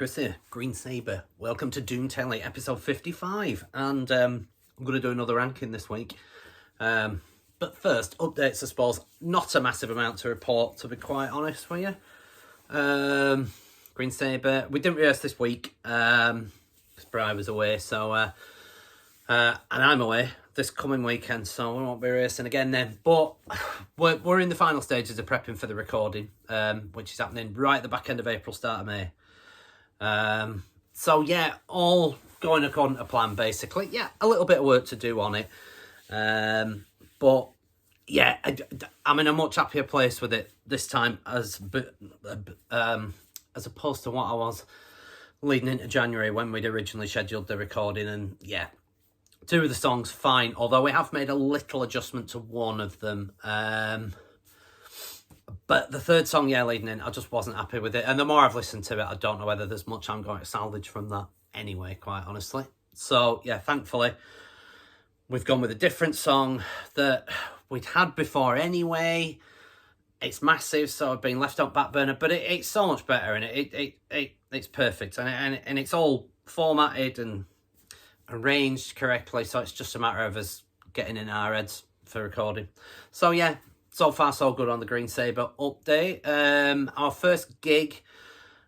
Kris here, Green Sabre. Welcome to Doom Telly, episode 55. And I'm going to do another ranking this week. But first, updates, I suppose. Not a massive amount to report, to be quite honest with you. Green Sabre, we didn't rehearse this week because Brian was away. So, and I'm away this coming weekend, so we won't be rehearsing again then. But we're in the final stages of prepping for the recording, which is happening right at the back end of April, start of May. So yeah, all going according to plan, basically. Yeah, a little bit of work to do on it. But yeah, I'm in a much happier place with it this time as opposed to what I was leading into January when we'd originally scheduled the recording. And yeah, two of the songs fine, although we have made a little adjustment to one of them. But the third song, yeah, leading in, I just wasn't happy with it. And the more I've listened to it, I don't know whether there's much I'm going to salvage from that anyway, quite honestly. So yeah, thankfully, we've gone with a different song that we'd had before anyway. It's massive, so I've been left on back burner, but it's so much better, and it's perfect, and it's all formatted and arranged correctly, so it's just a matter of us getting in our heads for recording. So yeah, so far so good on the Green Sabre update. Our first gig,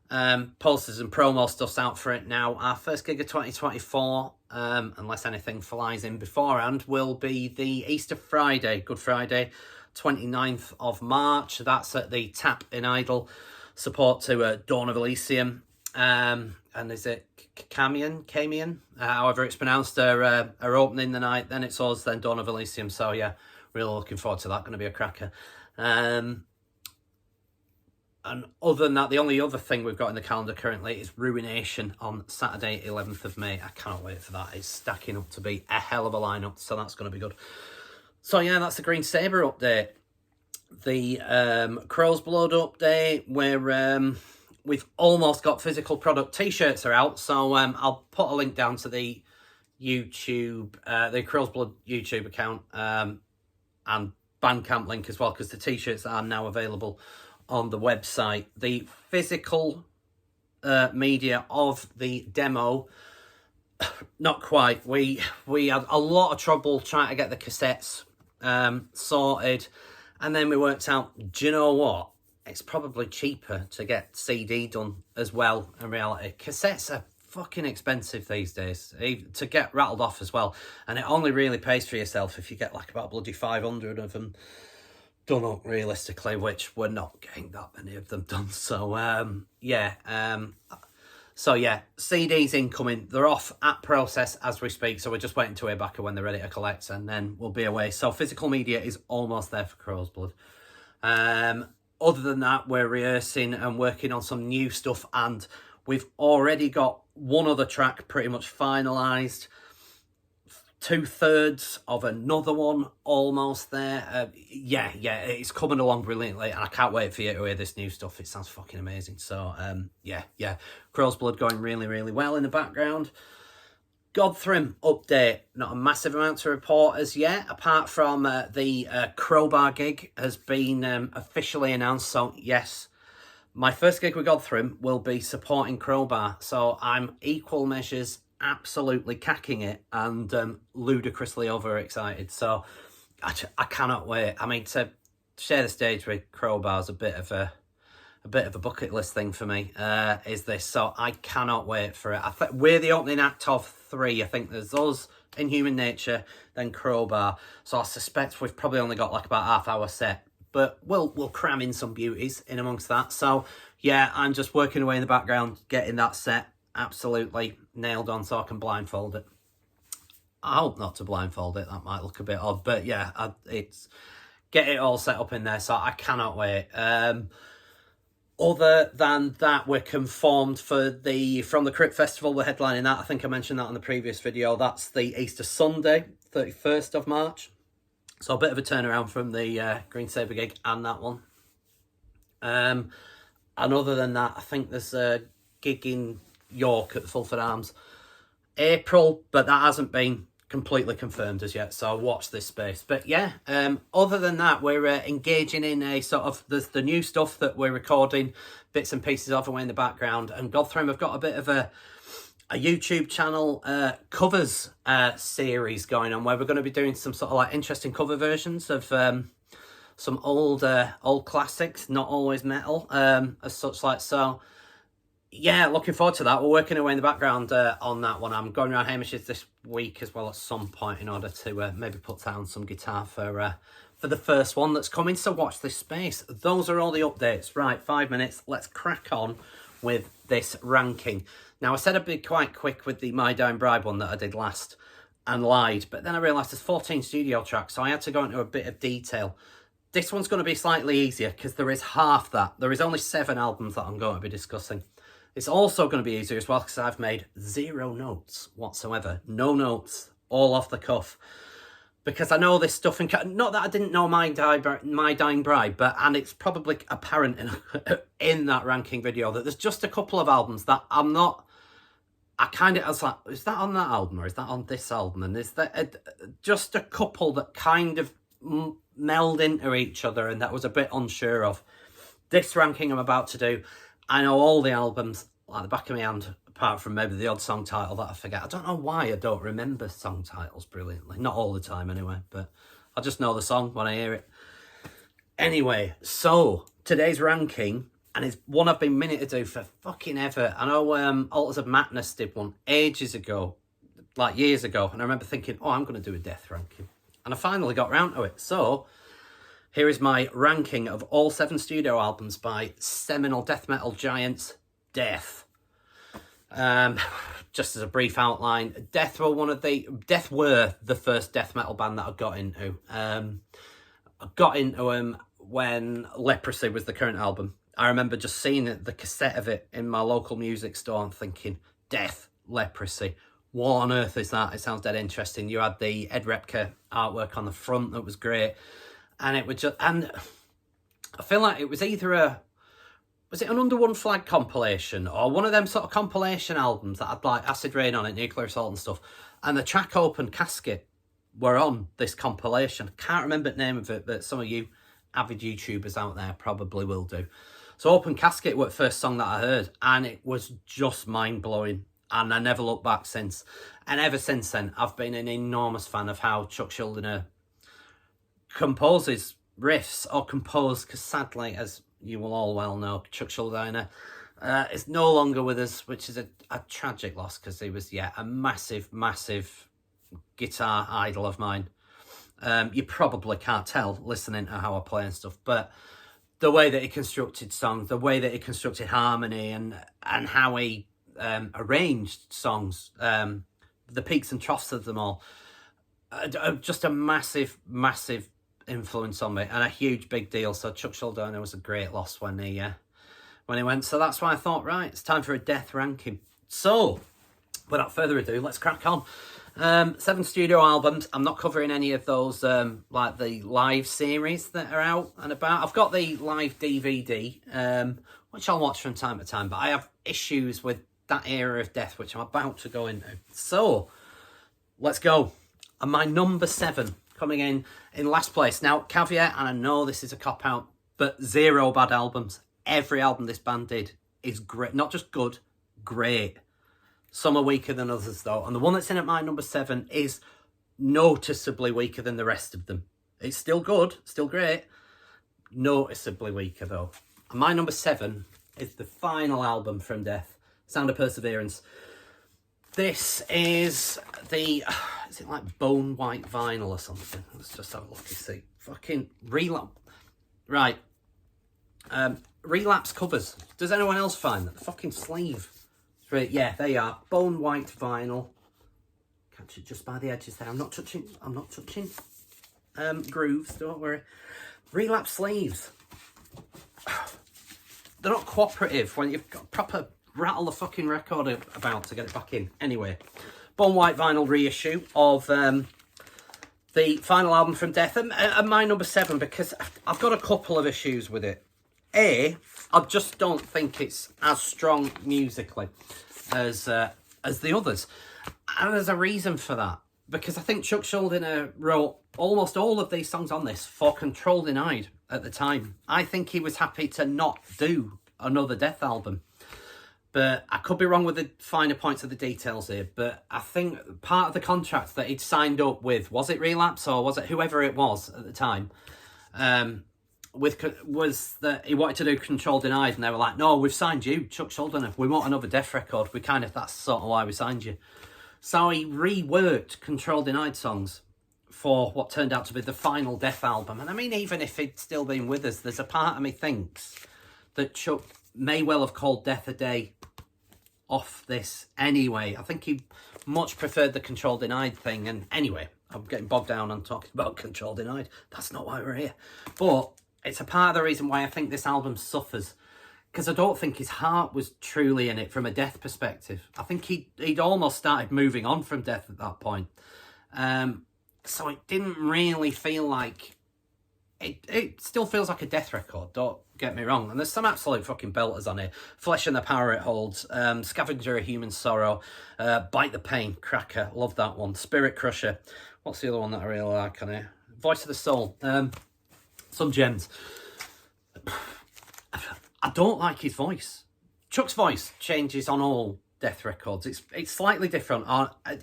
posters and promo stuff's out for it now. Our first gig of 2024, unless anything flies in beforehand, will be the Easter Friday, Good Friday, 29th of March. That's at the Tap in Idle, support to Dawn of Elysium. And is it Camion? However it's pronounced, are opening the night. Then it's us, then Dawn of Elysium. So yeah, really looking forward to that. Going to be a cracker. And other than that, the only other thing we've got in the calendar currently is Ruination on Saturday, 11th of May. I cannot wait for that. It's stacking up to be a hell of a lineup, so that's going to be good. So yeah, that's the Green Sabre update. The CROWSBLOOD update, where we've almost got physical product. T-shirts are out, so I'll put a link down to the YouTube, the CROWSBLOOD YouTube account, and Bandcamp link as well, because the T-shirts are now available on the website. The physical media of the demo, not quite. We had a lot of trouble trying to get the cassettes sorted, and then we worked out, do you know what? It's probably cheaper to get CD done as well, in reality. Cassettes are fucking expensive these days, to get rattled off as well. And it only really pays for yourself if you get like about bloody 500 of them done up realistically, which we're not getting that many of them done. So, So yeah, CDs incoming. They're off at process as we speak, so we're just waiting to hear back when they're ready to collect, and then we'll be away. So physical media is almost there for CROWSBLOOD. Other than that, we're rehearsing and working on some new stuff, and we've already got one other track pretty much finalised. 2/3 of another one almost there. Yeah, it's coming along brilliantly, and I can't wait for you to hear this new stuff. It sounds fucking amazing. So yeah, CROWSBLOOD going really, really well in the background. GODTHRYMM update. Not a massive amount to report as yet, apart from the Crowbar gig has been officially announced. So yes, my first gig with GODTHRYMM will be supporting Crowbar. So I'm equal measures absolutely cacking it and ludicrously overexcited. So I cannot wait. I mean, to share the stage with Crowbar is a bit of a bucket list thing for me, is this. So I cannot wait for it. We're the opening act of 3. I think there's us, Inhuman Nature, then Crowbar. So I suspect we've probably only got like about half-hour set, but we'll cram in some beauties in amongst that. So yeah, I'm just working away in the background, getting that set absolutely nailed on so I can blindfold it. I hope not to blindfold it. That might look a bit odd, but yeah, it's get it all set up in there. So I cannot wait. Other than that, we're confirmed from the Crypt Festival. We're headlining that. I think I mentioned that on the previous video. That's the Easter Sunday, 31st of March. So a bit of a turnaround from the Green Sabre gig and that one. And other than that, I think there's a gig in York at the Fulford Arms April, but that hasn't been completely confirmed as yet, so watch this space. But yeah, other than that, we're engaging in a sort of the new stuff that we're recording bits and pieces of away in the background. And GODTHRYMM have got a bit of a YouTube channel covers series going on, where we're going to be doing some sort of like interesting cover versions of some old classics, not always metal, as such. Like, so yeah, looking forward to that. We're working away in the background on that one. I'm going around Hamish's this week as well at some point in order to maybe put down some guitar for the first one that's coming. So watch this space. Those are all the updates. Right, 5 minutes. Let's crack on with this ranking. Now, I said I'd be quite quick with the My Dying Bride one that I did last and lied, but then I realised there's 14 studio tracks, so I had to go into a bit of detail. This one's going to be slightly easier because there is half that. There is only 7 albums that I'm going to be discussing. It's also going to be easier as well because I've made 0 notes whatsoever. No notes, all off the cuff. Because I know this stuff, not that I didn't know My Dying Bride, and it's probably apparent in that ranking video that there's just a couple of albums that I was like, is that on that album or is that on this album? And is that just a couple that kind of meld into each other and that was a bit unsure of. This ranking I'm about to do, I know all the albums like the back of my hand, apart from maybe the odd song title that I forget. I don't know why I don't remember song titles brilliantly. Not all the time anyway, but I just know the song when I hear it. Anyway, so today's ranking, and it's one I've been meaning to do for fucking ever. I know Altars of Madness did one ages ago, like years ago, and I remember thinking, oh, I'm going to do a death ranking. And I finally got round to it. So here is my ranking of all 7 studio albums by seminal death metal giants, Death. Just as a brief outline, Death were the first death metal band that I got into. I got into them when Leprosy was the current album. I remember just seeing the cassette of it in my local music store and thinking, Death, Leprosy, what on earth is that? It sounds dead interesting. You had the Ed Repka artwork on the front that was great. And it was just, and I feel like it was either was it an Under One Flag compilation or one of them sort of compilation albums that had like Acid Rain on it, Nuclear Assault and stuff. And the track Open Casket were on this compilation. I can't remember the name of it, but some of you avid YouTubers out there probably will do. So Open Casket was the first song that I heard, and it was just mind-blowing. And I never looked back since. And ever since then, I've been an enormous fan of how Chuck Schuldiner composes riffs, or compose, because sadly, as you will all well know, Chuck Schuldiner is no longer with us, which is a tragic loss, because he was, a massive, massive guitar idol of mine. You probably can't tell listening to how I play and stuff, but the way that he constructed songs, the way that he constructed harmony, and how he arranged songs, the peaks and troughs of them all, just a massive, massive influence on me, and a huge big deal. So Chuck Schuldiner was a great loss when he went. So that's why I thought, right, it's time for a death ranking. So without further ado, let's crack on. 7 studio albums. I'm not covering any of those like the live series that are out and about. I've got the live DVD, which I'll watch from time to time, but I have issues with that era of death, which I'm about to go into. So let's go. And my number 7 coming in last place. Now, caveat, and I know this is a cop-out, but 0 bad albums. Every album this band did is great. Not just good, great. Some are weaker than others, though. And the one that's in at my number 7 is noticeably weaker than the rest of them. It's still good, still great. Noticeably weaker, though. And my number 7 is the final album from Death, Sound of Perseverance. This is the, is it like bone white vinyl or something? Let's just have a look and see. Fucking relapse. Right. Relapse covers. Does anyone else find that? The fucking sleeve. Right, yeah, they are. Bone white vinyl. Catch it just by the edges there. I'm not touching grooves, don't worry. Relapse sleeves. They're not cooperative when you've got proper rattle the fucking record about to get it back in. Anyway, bone white vinyl reissue of the final album from Death, and my number 7, because I've got a couple of issues with it. I just don't think it's as strong musically as the others, and there's a reason for that. because I think Chuck Schuldiner wrote almost all of these songs on this for Control Denied at the time. I think he was happy to not do another Death album. But I could be wrong with the finer points of the details here. But I think part of the contract that he'd signed up with, was it Relapse or was it whoever it was at the time, was that he wanted to do Control Denied, and they were like, no, we've signed you, Chuck Schuldiner. We want another Death record. That's sort of why we signed you. So he reworked Control Denied songs for what turned out to be the final Death album. And I mean, even if he'd still been with us, there's a part of me thinks that Chuck may well have called Death a Day off this anyway. I think he much preferred the Control Denied thing. And anyway, I'm getting bogged down on talking about Control Denied. That's not why we're here. But it's a part of the reason why I think this album suffers. Because I don't think his heart was truly in it from a Death perspective. I think he'd almost started moving on from Death at that point. So it didn't really feel like... It still feels like a Death record, don't get me wrong. And there's some absolute fucking belters on it. Flesh and the Power It Holds, Scavenger of Human Sorrow, Bite the Pain, cracker, love that one. Spirit Crusher, what's the other one that I really like on here? Voice of the Soul, some gems. I don't like his voice. Chuck's voice changes on all Death records. It's slightly different.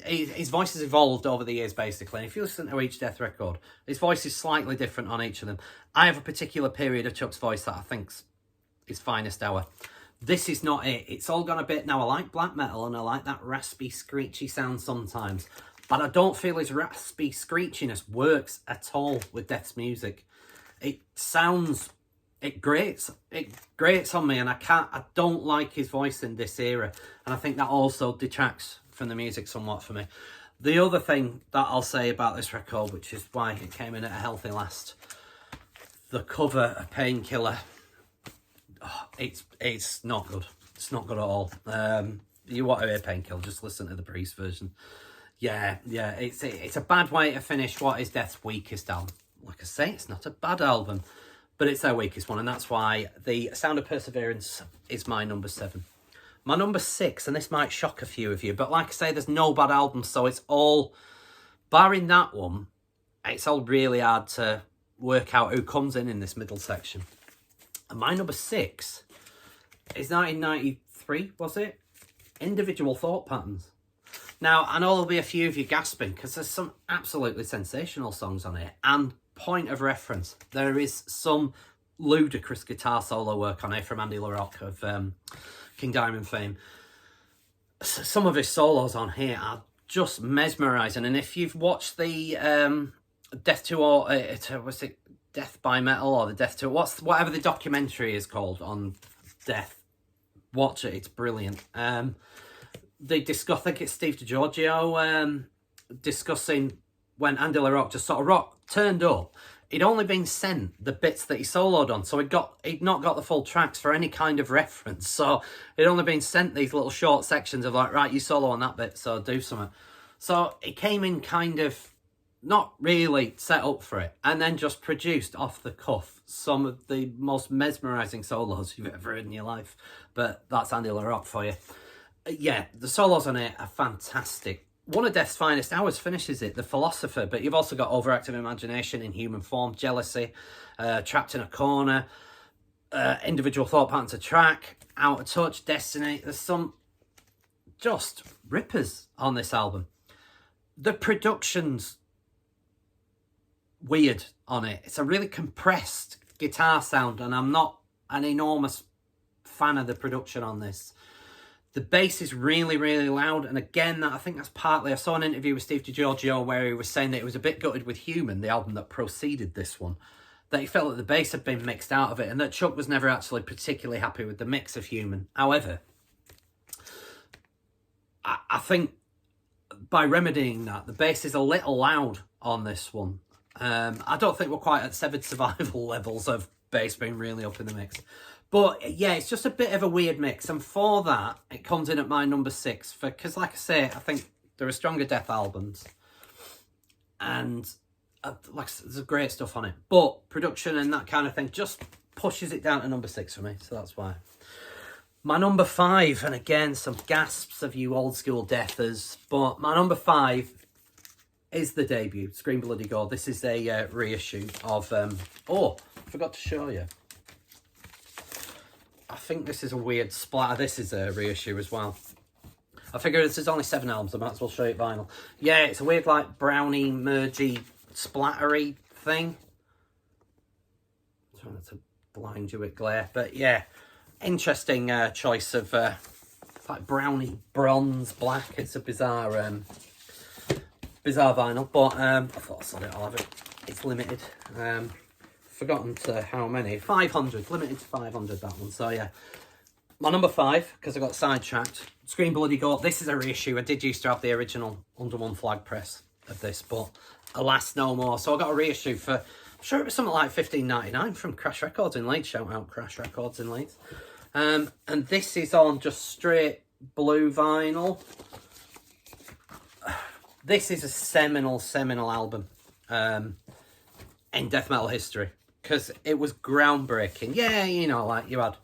His voice has evolved over the years, basically. And if you listen to each Death record, his voice is slightly different on each of them. I have a particular period of Chuck's voice that I think's his finest hour. This is not it. It's all gone a bit... Now, I like black metal and I like that raspy, screechy sound sometimes. But I don't feel his raspy screechiness works at all with Death's music. It sounds... It grates on me, and I don't like his voice in this era, and I think that also detracts from the music somewhat for me. The other thing that I'll say about this record, which is why it came in at a healthy last, the cover of Painkiller, it's not good. It's not good at all. You want to hear Painkiller, just listen to the Priest version. Yeah, it's a bad way to finish what is Death's weakest album. Like I say, it's not a bad album, but it's their weakest one, and that's why the Sound of Perseverance is my number 7. My number 6, and this might shock a few of you, but like I say, there's no bad albums, so it's all, barring that one, it's all really hard to work out who comes in this middle section. And my number 6 is 1993, was it? Individual Thought Patterns. Now, I know there'll be a few of you gasping, because there's some absolutely sensational songs on it, and point of reference, there is some ludicrous guitar solo work on it from Andy LaRocque of King Diamond fame. Some of his solos on here are just mesmerising, and if you've watched the Death to All, was it Death by Metal or the Death to whatever the documentary is called on Death, watch it, it's brilliant. They discuss, I think it's Steve DiGiorgio discussing when Andy LaRocque just sort of turned up. He'd only been sent the bits that he soloed on, so he'd not got the full tracks for any kind of reference. So he'd only been sent these little short sections of like, right, you solo on that bit, so do something. So he came in kind of not really set up for it, and then just produced off the cuff some of the most mesmerising solos you've ever heard in your life. But that's Andy LaRocque for you. Yeah, the solos on it are fantastic. One of Death's finest hours finishes it, The Philosopher, but you've also got Overactive Imagination, In Human Form, Jealousy, Trapped in a Corner, Individual Thought Patterns, a track, Out of Touch, Destiny. There's some just rippers on this album. The production's weird on it. It's a really compressed guitar sound, and I'm not an enormous fan of the production on this. The bass is really, really loud, and again, I think that's partly... I saw an interview with Steve DiGiorgio where he was saying that he was a bit gutted with Human, the album that preceded this one, that he felt that the bass had been mixed out of it, and that Chuck was never actually particularly happy with the mix of Human. However, I think by remedying that, the bass is a little loud on this one. I don't think we're quite at Severed Survival levels of bass being really up in the mix. But yeah, it's just a bit of a weird mix. And for that, it comes in at my number 6. Because like I say, I think there are stronger Death albums. And there's great stuff on it. But production and that kind of thing just pushes it down to number 6 for me. So that's why. My number 5, and again, some gasps of you old school Deathers. But my number 5 is the debut, Scream Bloody Gore. This is a reissue of, oh, I forgot to show you. I think this is a weird splatter. This is a reissue as well. I figure this is only 7 albums, I might as well show you vinyl. Yeah, it's a weird, like, brownie, mergy, splattery thing. I'm trying not to blind you with glare, but yeah, interesting choice of like brownie, bronze, black. It's a bizarre vinyl, but I thought I saw it, I'll have it. It's limited. Forgotten to how many. 500, limited to 500, that one. So yeah, my number 5, because I got sidetracked, Scream Bloody Gore. This is a reissue. I did used to have the original Under One Flag press of this, but alas, no more. So I got a reissue for, I'm sure it was something like $15.99 from Crash Records in Leeds. Shout out Crash Records in Leeds. And this is on just straight blue vinyl. This is a seminal album in death metal history, because it was groundbreaking. Yeah, you know, like you had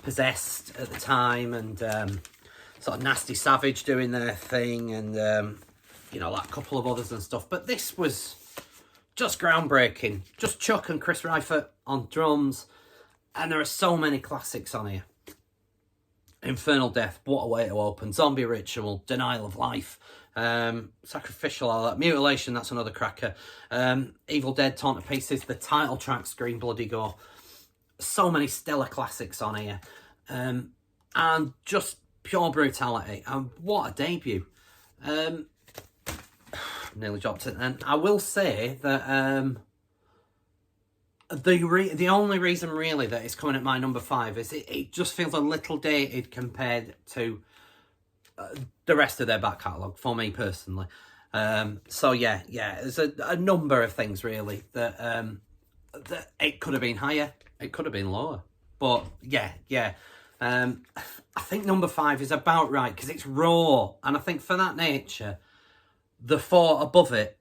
Possessed at the time, and sort of Nasty Savage doing their thing, and you know, like a couple of others and stuff. But this was just groundbreaking. Just Chuck and Chris Reifert on drums, and there are so many classics on here. Infernal Death, What a Way to Open, Zombie Ritual, Denial of Life, Sacrificial, all that. Mutilation, that's another cracker. Evil Dead, Torn to Pieces, the title track, Scream Bloody Gore. So many stellar classics on here. And just pure brutality. And what a debut. Nearly dropped it then. I will say that the only reason really that it's coming at my number 5 is it just feels a little dated compared to the rest of their back catalogue for me personally. So yeah, there's a number of things really that that it could have been higher, it could have been lower, but yeah. I think number 5 is about right because it's raw, and I think for that nature, the 4 above it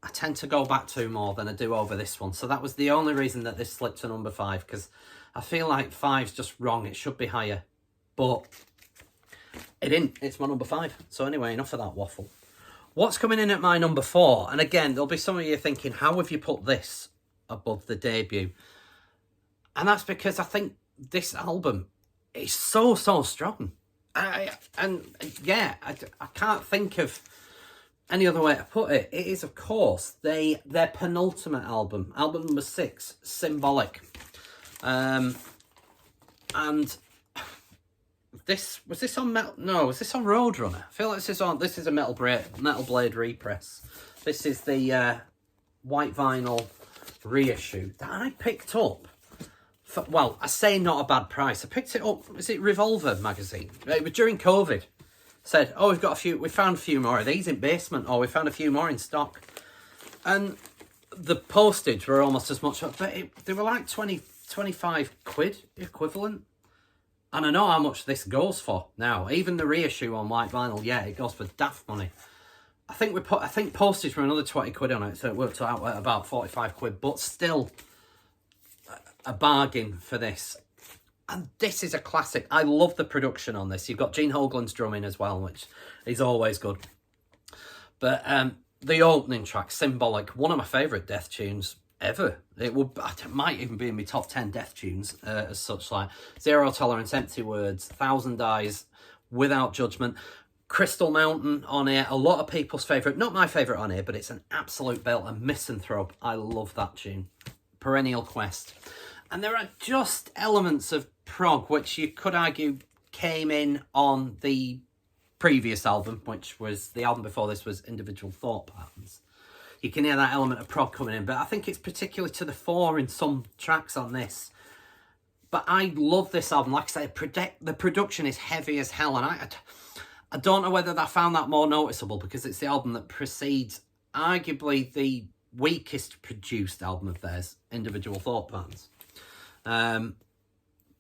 I tend to go back to more than I do over this one. So that was the only reason that this slipped to number 5, because I feel like 5's just wrong. It should be higher, but it didn't. It's my number 5. So anyway, enough of that waffle. What's coming in at my number 4? And again, there'll be some of you thinking, how have you put this above the debut? And that's because I think this album is so strong. I can't think of any other way to put it. It is, of course, their penultimate album number 6, Symbolic. And this was on Metal? No, was this on Roadrunner? I feel like this is a Metal Blade repress. This is the white vinyl reissue that I picked up. Well, I say not a bad price. I picked it up. Was it Revolver magazine? It was during COVID. Said, oh, we found a few more of these in basement, or we found a few more in stock. And the postage were almost as much, but they were like 25 quid equivalent. And I know how much this goes for now. Even the reissue on white vinyl, yeah, it goes for daft money. I think postage were another 20 quid on it, so it worked out at about 45 quid, but still a bargain for this. And this is a classic. I love the production on this. You've got Gene Hoglan's drumming as well, which is always good. But the opening track, Symbolic, one of my favourite death tunes ever. It might even be in my top 10 death tunes as such, like Zero Tolerance, Empty Words, Thousand Eyes, Without Judgment, Crystal Mountain on here. A lot of people's favourite, not my favourite on here, but it's an absolute belter. Misanthrope, I love that tune. Perennial Quest. And there are just elements of prog, which you could argue came in on the previous album, which was the album before this was Individual Thought Patterns. You can hear that element of prog coming in, but I think it's particularly to the fore in some tracks on this. But I love this album. Like I say, the production is heavy as hell, and I don't know whether I found that more noticeable because it's the album that precedes arguably the weakest produced album of theirs, Individual Thought Patterns.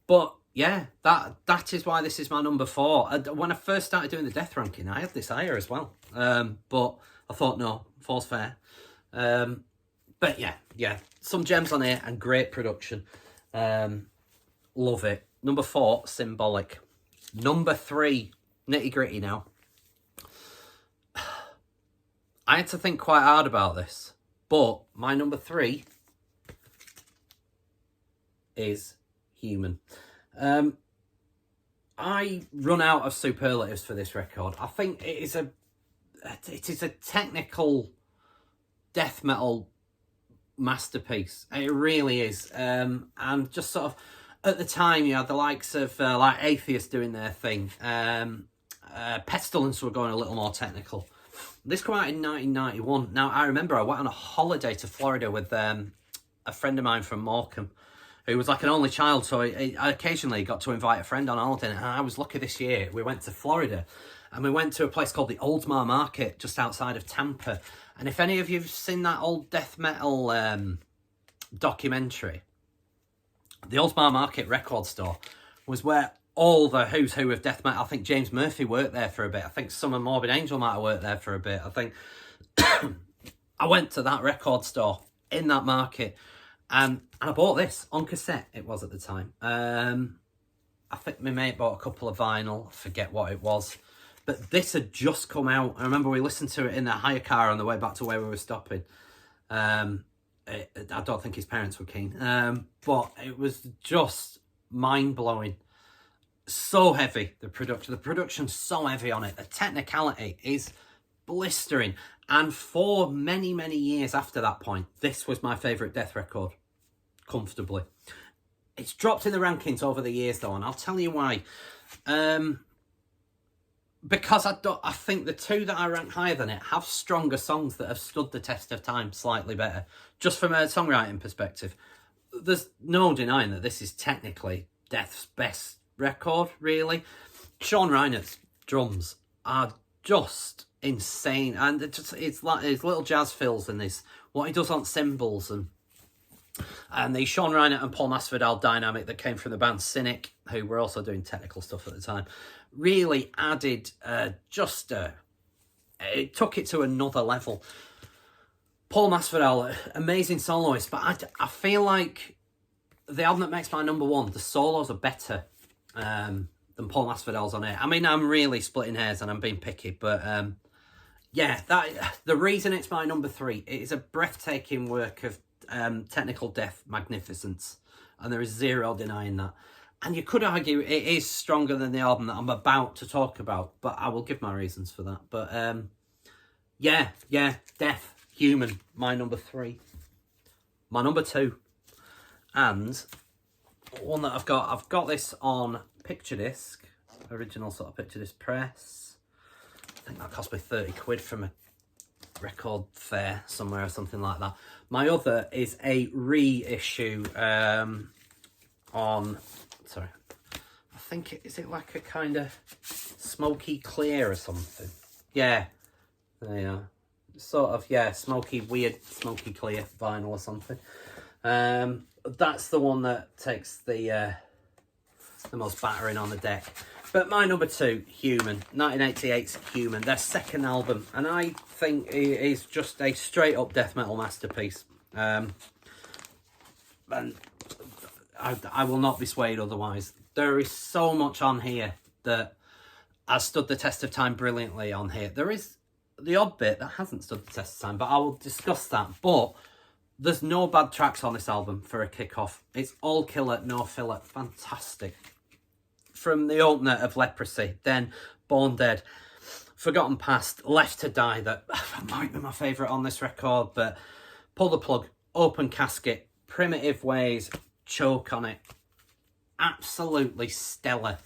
But yeah, that is why this is my number 4. When I first started doing the death ranking, I had this higher as well. But I thought, no, 4's fair. But yeah, some gems on here and great production. Love it. Number 4, Symbolic. Number 3, nitty gritty now. I had to think quite hard about this, but my number 3 is Human. I run out of superlatives for this record. I think it is a technical death metal masterpiece. It really is. And just sort of at the time, you had the likes of like Atheist doing their thing. Pestilence were going a little more technical. This came out in 1991. Now, I remember I went on a holiday to Florida with a friend of mine from Morecambe, who was like an only child, so I occasionally got to invite a friend on holiday, and I was lucky this year. We went to Florida, and we went to a place called the Oldsmar Market, just outside of Tampa. And if any of you have seen that old death metal documentary, the Oldsmar Market record store was where all the who's who of death metal. I think James Murphy worked there for a bit. I think some of Morbid Angel might have worked there for a bit. I think I went to that record store in that market, and I bought this on cassette. It was at the time. I think my mate bought a couple of vinyl. I forget what it was, but this had just come out. I remember we listened to it in the hire car on the way back to where we were stopping. I don't think his parents were keen, but it was just mind-blowing. So heavy, the production's so heavy on it. The technicality is blistering. And for many, many years after that point, this was my favourite death record, comfortably. It's dropped in the rankings over the years, though, and I'll tell you why. Because I think the two that I rank higher than it have stronger songs that have stood the test of time slightly better, just from a songwriting perspective. There's no denying that this is technically Death's best record, really. Sean Reinert's drums are just insane, and it's like his little jazz fills in this, what he does on cymbals, and the Sean Reinert and Paul Masvidal dynamic that came from the band Cynic, who were also doing technical stuff at the time, really added it took it to another level. Paul Masvidal, amazing soloist, but I feel like the album that makes my number 1, the solos are better than Paul Masvidal's on it. I mean, I'm really splitting hairs and I'm being picky, but yeah, the reason it's my number 3, it is a breathtaking work of technical death magnificence, and there is zero denying that. And you could argue it is stronger than the album that I'm about to talk about, but I will give my reasons for that. But yeah, Death, Human, my number 3. My number 2, and one that I've got this on picture disc, original sort of picture disc press. I think that cost me 30 quid from a record fair somewhere or something like that. My other is a reissue on, sorry, I think, is it like a kind of smoky clear or something? Yeah, there you are. Sort of, yeah, weird smoky clear vinyl or something. That's the one that takes the most battering on the deck. But my number 2, Human, 1988's Human, their second album, and I think it is just a straight up death metal masterpiece. And I will not be swayed otherwise. There is so much on here that has stood the test of time brilliantly on here. There is the odd bit that hasn't stood the test of time, but I will discuss that. But there's no bad tracks on this album for a kick-off. It's all killer, no filler. Fantastic. From the opener of Leprosy, then Born Dead, Forgotten Past, Left to Die, that might be my favourite on this record, but Pull the Plug, Open Casket, Primitive Ways, Choke on It. Absolutely stellar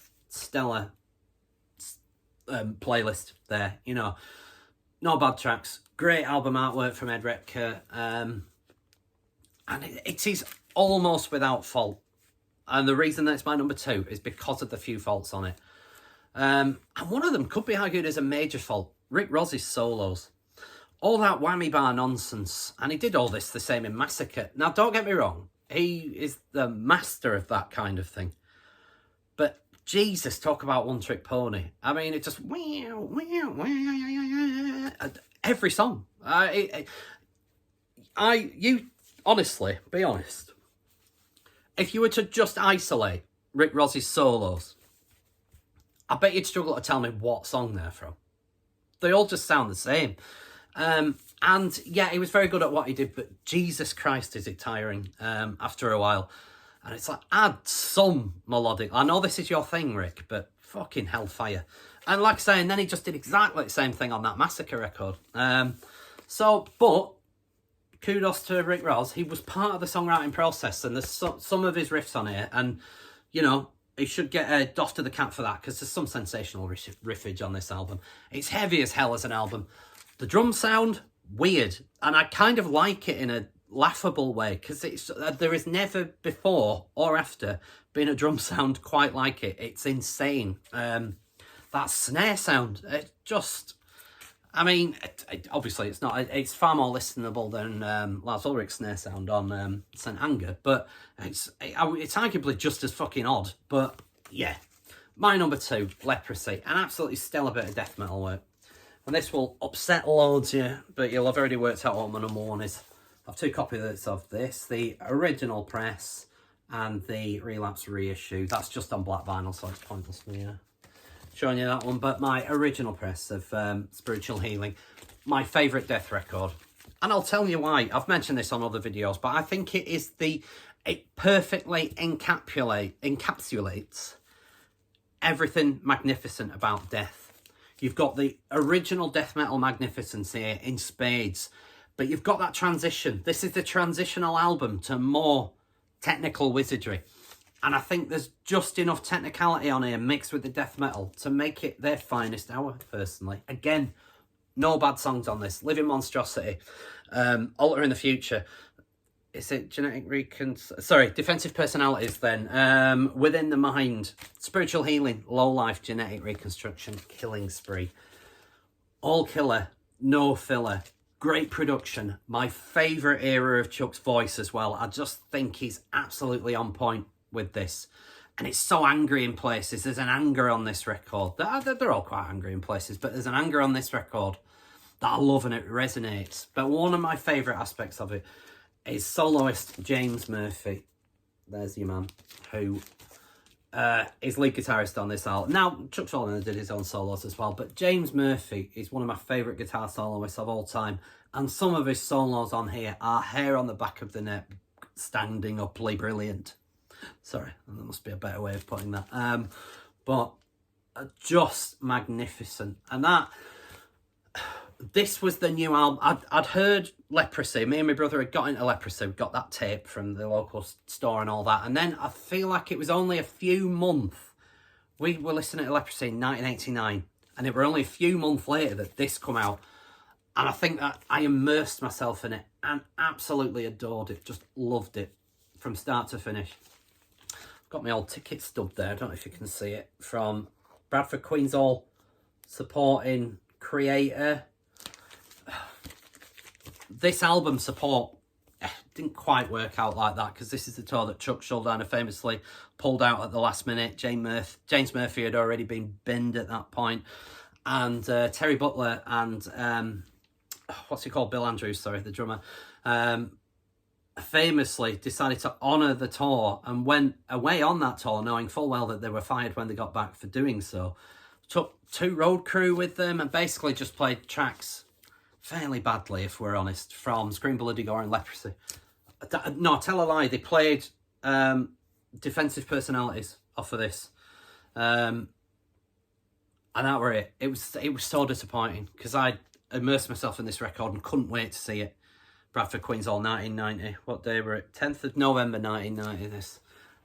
playlist there, you know. No bad tracks. Great album artwork from Ed Repke. And it is almost without fault. And the reason that it's my number 2 is because of the few faults on it. And one of them could be argued as a major fault. Rick Ross's solos. All that whammy bar nonsense. And he did all this the same in Massacre. Now, don't get me wrong. He is the master of that kind of thing. But Jesus, talk about one trick pony. I mean, it just... Every song. You honestly, be honest. If you were to just isolate Rick Ross's solos, I bet you'd struggle to tell me what song they're from. They all just sound the same. And yeah, he was very good at what he did, but Jesus Christ, is it tiring after a while. And it's like, add some melodic. I know this is your thing, Rick, but fucking hellfire. And like I say, and then he just did exactly the same thing on that Massacre record. But kudos to Rick Ross. He was part of the songwriting process, and there's some of his riffs on here, and, you know, he should get a doff to the cap for that, because there's some sensational riffage on this album. It's heavy as hell as an album. The drum sound, weird, and I kind of like it in a laughable way, because there has never before or after been a drum sound quite like it. It's insane. That snare sound, it just, I mean, obviously it's not, it's far more listenable than Lars Ulrich's snare sound on St. Anger, but it's arguably just as fucking odd. But yeah, my number 2, Leprosy, an absolutely stellar bit of death metal work. And this will upset loads, yeah, but you'll have already worked out what my number 1 is. I've 2 copies of this, the original press and the Relapse reissue. That's just on black vinyl, so it's pointless me showing you that one. But my original press of Spiritual Healing, my favourite death record. And I'll tell you why. I've mentioned this on other videos, but I think it perfectly encapsulates everything magnificent about death. You've got the original death metal magnificence here in spades, but you've got that transition. This is the transitional album to more technical wizardry. And I think there's just enough technicality on here mixed with the death metal to make it their finest hour, personally. Again, no bad songs on this. Living Monstrosity, Alter in the Future. Is it Defensive Personalities then. Within the Mind, Spiritual Healing, Low Life, Genetic Reconstruction, Killing Spree. All killer, no filler. Great production. My favourite era of Chuck's voice as well. I just think he's absolutely on point with this. And it's so angry in places. There's an anger on this record. They're all quite angry in places, but there's an anger on this record that I love, and it resonates. But one of my favourite aspects of it is soloist James Murphy. There's your man, who is lead guitarist on this album. Now, Chuck Schuldiner did his own solos as well, but James Murphy is one of my favourite guitar soloists of all time. And some of his solos on here are hair on the back of the neck, standing uply brilliant. Sorry, there must be a better way of putting that. But just magnificent. And this was the new album. I'd heard Leprosy. Me and my brother had got into Leprosy. We got that tape from the local store and all that. And then I feel like it was only a few months. We were listening to Leprosy in 1989. And it were only a few months later that this come out. And I think that I immersed myself in it and absolutely adored it. Just loved it from start to finish. Got my old ticket stub there. I don't know if you can see it. From Bradford Queen's Hall, supporting creator. This album support didn't quite work out like that, because this is the tour that Chuck Schuldiner famously pulled out at the last minute. James Murphy had already been binned at that point. And Terry Butler and, what's he called? Bill Andrews, sorry, the drummer. Famously decided to honour the tour and went away on that tour knowing full well that they were fired when they got back for doing so. Took 2 road crew with them and basically just played tracks fairly badly, if we're honest, from Scream Bloody Gore and Leprosy. No, tell a lie, they played Defensive Personalities off of this. And that were it. It was so disappointing, because I immersed myself in this record and couldn't wait to see it. Bradford Queen's Hall 1990. What day were it? 10th of November 1990 this.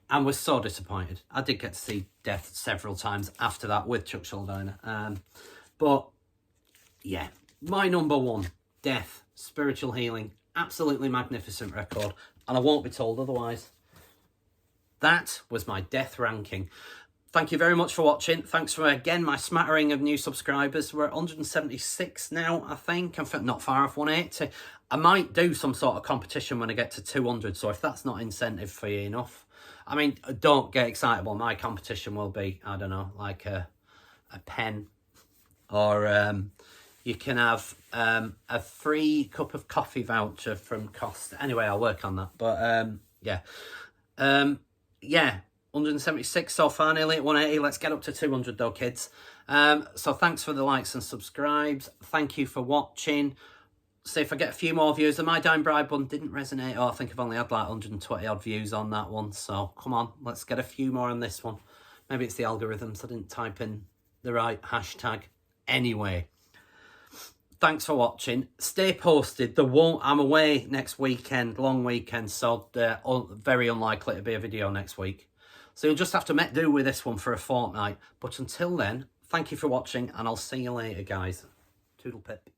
And was so disappointed. I did get to see Death several times after that with Chuck Schuldiner. But yeah, my number 1, Death, Spiritual Healing. Absolutely magnificent record. And I won't be told otherwise. That was my Death ranking. Thank you very much for watching. Thanks for, again, my smattering of new subscribers. We're at 176 now, I think. I'm not far off 180. I might do some sort of competition when I get to 200, so if that's not incentive for you enough, I mean, don't get excitable. My competition will be, I don't know, like a pen, or you can have a free cup of coffee voucher from Cost. Anyway, I'll work on that. But yeah. Yeah. 176 so far, nearly at 180. Let's get up to 200 though, kids. So thanks for the likes and subscribes. Thank you for watching. see if I get a few more views. The My Dime Bride one didn't resonate. Oh, I think I've only had like 120 odd views on that one. So come on, let's get a few more on this one. Maybe it's the algorithms. I didn't type in the right hashtag. Anyway, thanks for watching. Stay posted. I'm away next weekend, long weekend, so very unlikely to be a video next week. So you'll just have to make do with this one for a fortnight. But until then, thank you for watching, and I'll see you later, guys. Toodle pip.